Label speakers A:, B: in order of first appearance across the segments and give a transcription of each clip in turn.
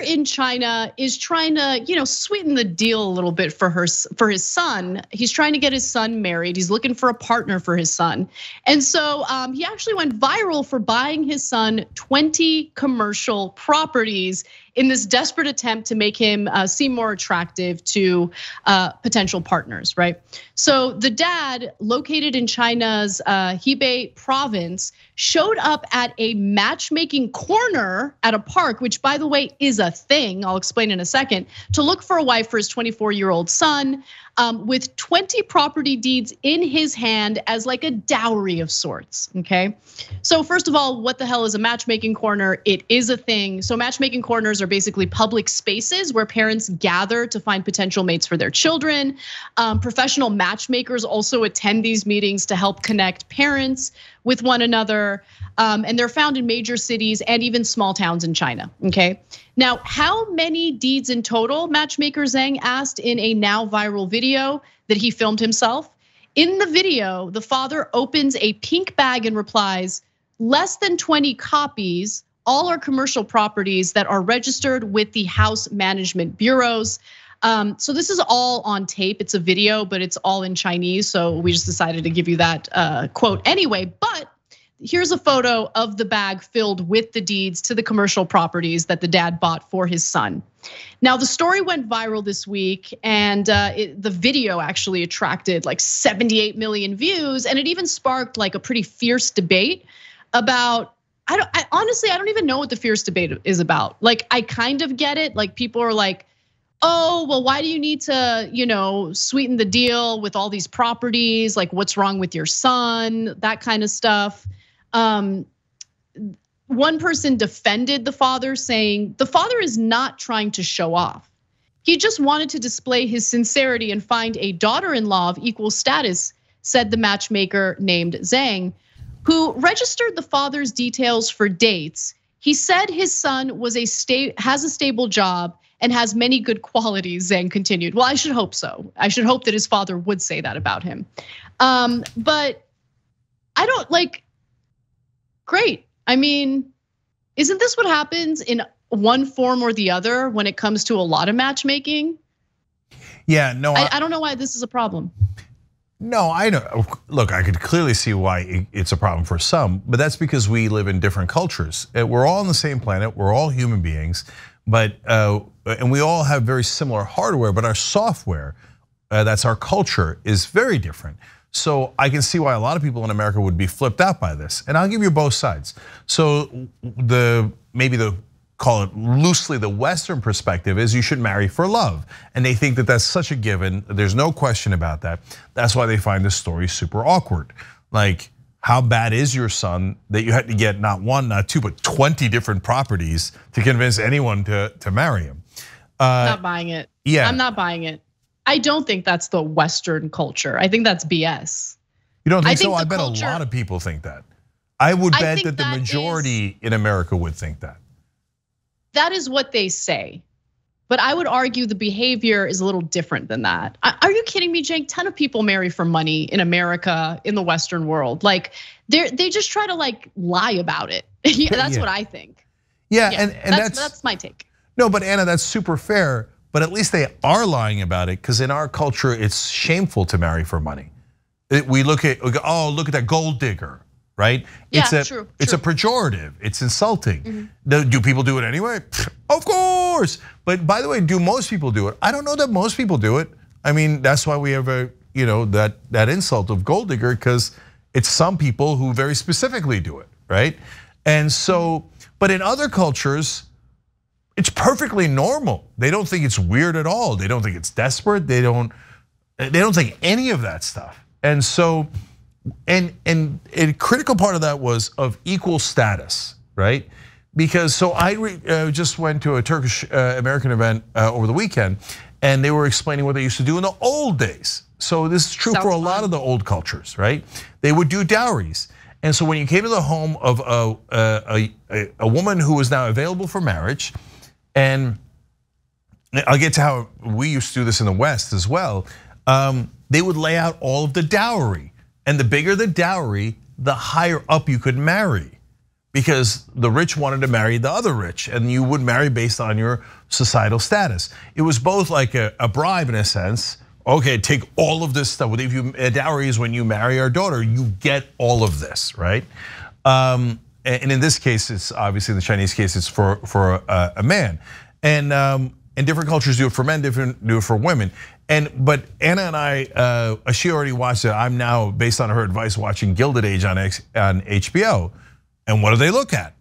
A: in China is trying to, sweeten the deal a little bit for his son. He's trying to get his son married. He's looking for a partner for his son. And so he actually went viral for buying his son 20 commercial properties in this desperate attempt to make him seem more attractive to potential partners, right? So the dad, located in China's Hebei province, showed up at a matchmaking corner at a park, which by the way is a thing, I'll explain in a second, to look for a wife for his 24-year-old son, with 20 property deeds in his hand as like a dowry of sorts, okay? So first of all, what the hell is a matchmaking corner? It is a thing. So matchmaking corners are basically public spaces where parents gather to find potential mates for their children. Professional matchmakers also attend these meetings to help connect parents with one another. And they're found in major cities and even small towns in China, okay? Now, how many deeds in total, matchmaker Zhang asked in a now viral video that he filmed himself. In the video, the father opens a pink bag and replies, less than 20 copies, all are commercial properties that are registered with the house management bureaus. So this is all on tape, it's a video, but it's all in Chinese. So we just decided to give you that quote anyway, but here's a photo of the bag filled with the deeds to the commercial properties that the dad bought for his son. Now, the story went viral this week, and the video actually attracted like 78 million views, and it even sparked like a pretty fierce debate about, honestly, I don't even know what the fierce debate is about. Like, I kind of get it. Like, people are like, oh, well, why do you need to, sweeten the deal with all these properties? Like, what's wrong with your son? That kind of stuff. One person defended the father, saying the father is not trying to show off. He just wanted to display his sincerity and find a daughter-in-law of equal status, said the matchmaker named Zhang, who registered the father's details for dates. He said his son has a stable job and has many good qualities, Zhang continued. Well, I should hope so. I should hope that his father would say that about him. But I don't like, great. I mean, isn't this what happens in one form or the other when it comes to a lot of matchmaking?
B: Yeah, no.
A: I don't know why this is a problem.
B: No, I know. Look, I could clearly see why it's a problem for some, but that's because we live in different cultures. We're all on the same planet. We're all human beings, but and we all have very similar hardware, but our software, that's our culture, is very different. So I can see why a lot of people in America would be flipped out by this, and I'll give you both sides. So call it loosely the Western perspective is you should marry for love. And they think that that's such a given, there's no question about that. That's why they find this story super awkward. Like, how bad is your son that you had to get not one, not two, but 20 different properties to convince anyone to marry him?
A: Not buying it.
B: Yeah.
A: I'm not buying it. I don't think that's the Western culture. I think that's BS.
B: You don't think so? I bet a lot of people think that. I would bet that the majority in America would think that.
A: That is what they say. But I would argue the behavior is a little different than that. Are you kidding me, Jake? Ton of people marry for money in America, in the Western world. Like, they just try to like lie about it. That's what I think.
B: Yeah, and
A: that's my take.
B: No, but Anna, that's super fair. But at least they are lying about it, because in our culture, it's shameful to marry for money. We look at, oh, look at that gold digger, right?
A: Yeah,
B: it's a pejorative, it's insulting. Do people do it anyway? Of course. But by the way, do most people do it? I don't know that most people do it. I mean, that's why we have that insult of gold digger, because it's some people who very specifically do it, right? And so, but in other cultures, it's perfectly normal. They don't think it's weird at all. They don't think it's desperate. They don't think any of that stuff. And so, and a critical part of that was of equal status, right? Because so I just went to a Turkish American event over the weekend, and they were explaining what they used to do in the old days. So this is true for a lot of the old cultures, right? They would do dowries. And so when you came to the home of a woman who was now available for marriage, and I'll get to how we used to do this in the West as well, they would lay out all of the dowry. And the bigger the dowry, the higher up you could marry, because the rich wanted to marry the other rich, and you would marry based on your societal status. It was both like a bribe in a sense. Okay, take all of this stuff. A dowry is when you marry our daughter, you get all of this, right? And in this case, it's obviously in the Chinese case, it's for a man. And different cultures do it for men, different do it for women. But Anna and I, she already watched it. I'm now, based on her advice, watching Gilded Age on HBO. And what do they look at?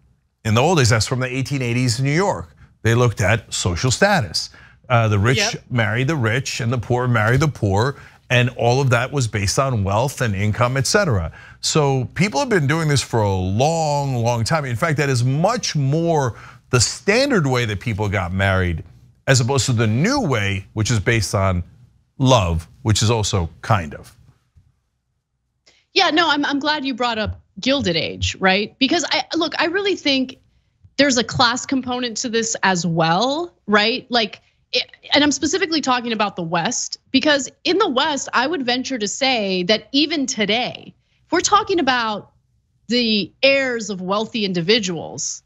B: In the old days, that's from the 1880s in New York. They looked at social status. The rich marry the rich and the poor marry the poor. And all of that was based on wealth and income, etc. So people have been doing this for a long, long time. In fact, that is much more the standard way that people got married, as opposed to the new way, which is based on love, which is also kind of.
A: Yeah, no, I'm glad you brought up Gilded Age, right? Because I really think there's a class component to this as well, right? Like, and I'm specifically talking about the West, because in the West, I would venture to say that even today, if we're talking about the heirs of wealthy individuals,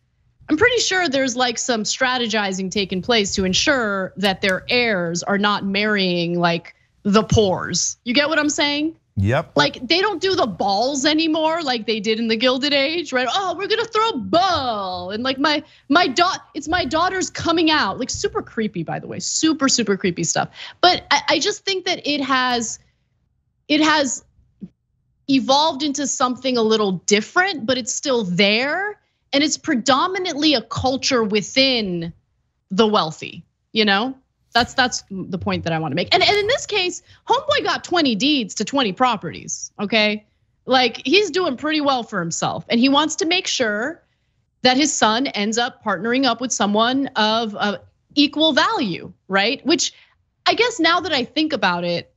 A: I'm pretty sure there's like some strategizing taking place to ensure that their heirs are not marrying like the poors. You get what I'm saying?
B: Yep.
A: Like they don't do the balls anymore like they did in the Gilded Age, right? Oh, we're gonna throw a ball, and like it's my daughter's coming out. Like super creepy, by the way, super creepy stuff. But I just think that it has evolved into something a little different, but it's still there, and it's predominantly a culture within the wealthy, you know? That's the point that I want to make. And in this case, homeboy got 20 deeds to 20 properties, okay? Like he's doing pretty well for himself. And he wants to make sure that his son ends up partnering up with someone of equal value, right? Which I guess now that I think about it,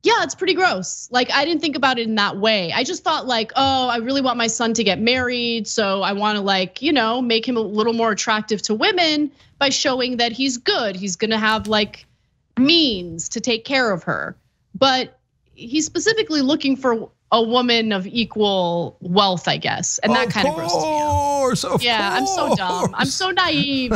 A: yeah, it's pretty gross. Like I didn't think about it in that way. I just thought like, oh, I really want my son to get married, so I want to like, make him a little more attractive to women by showing that he's good. He's gonna have like means to take care of her. But he's specifically looking for a woman of equal wealth, I guess. And that kind of grosses me out. Yeah, I'm so dumb. I'm so naive.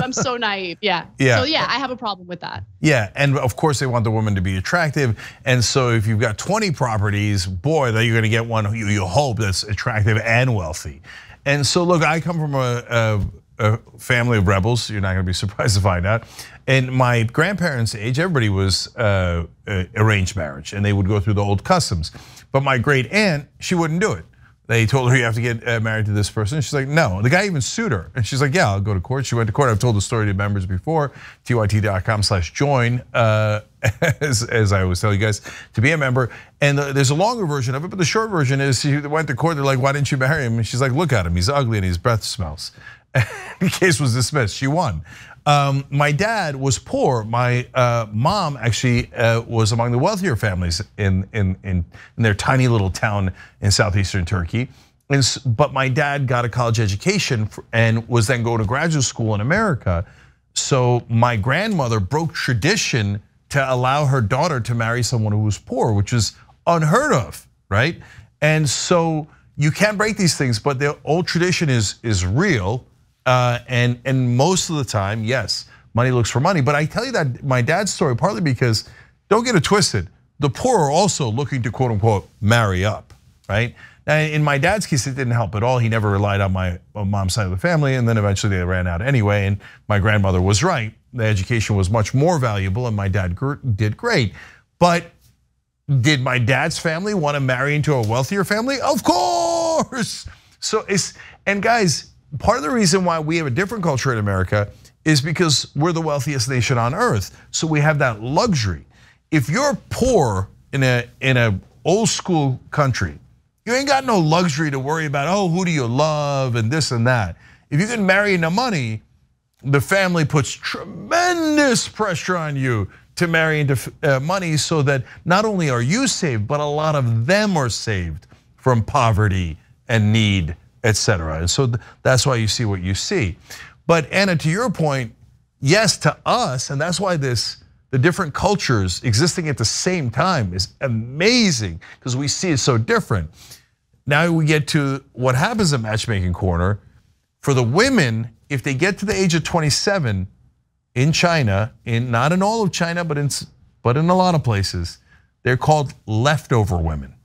A: Yeah. So yeah, I have a problem with that.
B: Yeah, and of course they want the woman to be attractive. And so if you've got 20 properties, boy, then you're gonna get one you hope that's attractive and wealthy. And so look, I come from a family of rebels. You're not gonna be surprised to find out. And my grandparents' age, everybody was arranged marriage, and they would go through the old customs. But my great aunt, she wouldn't do it. They told her you have to get married to this person. She's like, no. The guy even sued her, and she's like, yeah, I'll go to court. She went to court. I've told the story to members before. tyt.com/join, as I always tell you guys to be a member. And there's a longer version of it, but the short version is she went to court. They're like, why didn't you marry him? And she's like, look at him. He's ugly and his breath smells. The case was dismissed. She won. My dad was poor. My mom actually was among the wealthier families in their tiny little town in southeastern Turkey. But my dad got a college education and was then going to graduate school in America. So my grandmother broke tradition to allow her daughter to marry someone who was poor, which is unheard of, right? And so you can't break these things, but the old tradition is real. And most of the time, yes, money looks for money. But I tell you that my dad's story partly because, don't get it twisted, the poor are also looking to quote unquote marry up, right? Now in my dad's case, it didn't help at all. He never relied on my mom's side of the family, and then eventually they ran out anyway. And my grandmother was right. The education was much more valuable, and my dad did great. But did my dad's family want to marry into a wealthier family? Of course. So and guys, part of the reason why we have a different culture in America is because we're the wealthiest nation on earth. So we have that luxury. If you're poor in a old school country, you ain't got no luxury to worry about, oh, who do you love and this and that. If you can marry into money, the family puts tremendous pressure on you to marry into money so that not only are you saved, but a lot of them are saved from poverty and need, etc. And so that's why you see what you see. But Anna, to your point, yes, to us, and that's why the different cultures existing at the same time is amazing because we see it so different. now we get to what happens in Matchmaking Corner. For the women, if they get to the age of 27 in China, not in all of China, but in a lot of places, they're called leftover women.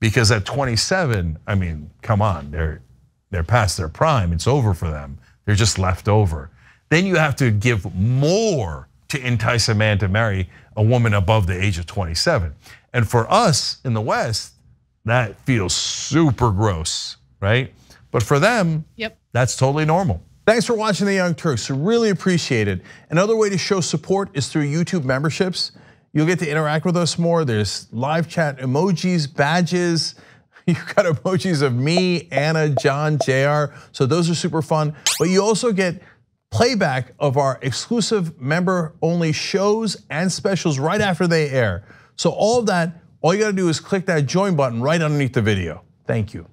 B: Because at 27, I mean, come on, they're past their prime. It's over for them. They're just left over. Then you have to give more to entice a man to marry a woman above the age of 27. And for us in the West, that feels super gross, right? But for them, that's totally normal.
C: Thanks for watching The Young Turks. We really appreciate it. Another way to show support is through YouTube memberships. You'll get to interact with us more. There's live chat emojis, badges. You've got emojis of me, Anna, John, JR. So those are super fun. But you also get playback of our exclusive member-only shows and specials right after they air. So all of that, all you gotta do is click that join button right underneath the video. Thank you.